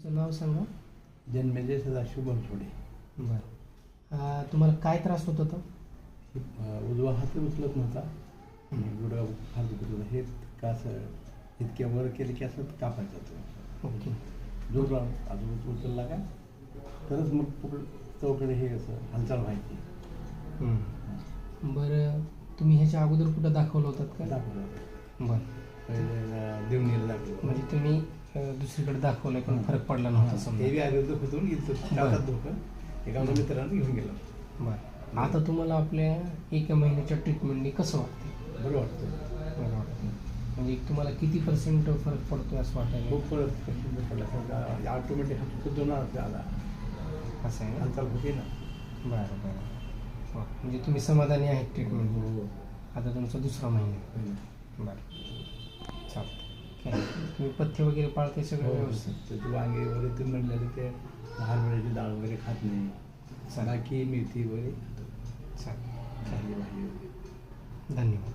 तुमचं नाव सांगा. जन्मेजय सदाशिव बनसोडे. बरं. तुम्हाला काय त्रास होत होता? उजवा हात उचलत नव्हता, गुडघा हात दुखत होता. हे कसं इतक्या वर केले की असं कापायचं तो. ओके. जोर अजून उचलला का तरच मग पुढं चौकडे हे असं हालचाल व्हायची. बरं, तुम्ही ह्याच्या अगोदर कुठं दाखवलं होतात का? दाखवलं. बरं. पहिले देवणीला दाखवलं. म्हणजे तुम्ही दुसरीकडे दाखवलं पण फरक पडला नव्हता समजा. हे बी आगे दुखतून येतं धोकं एका मित्रानं घेऊन गेलं. बरं. आता तुम्हाला आपल्या एका महिन्याच्या ट्रीटमेंटने कसं वाटतं? बरं वाटतं. बरं वाटतं. म्हणजे तुम्हाला किती % फरक पडतोय असं वाटायला? खूप फरक पडला. ऑटोमॅटिक हात दोनार आला असं आहे ना? हालचाल होती ना. बरं बरं. हो, म्हणजे तुम्ही समाधानी आहेत ट्रीटमेंट? हो. आता तुमचा दुसरा महिना. बरं, चालतं. काय तुम्ही पथ्य वगैरे पाळते सगळं व्यवस्थित? त्याची वांगे वगैरे ते म्हणलेले ते हरभऱ्याची डाळ वगैरे खात नाही. बाकी मेथी वगैरे चालेल. भाजी वगैरे. धन्यवाद.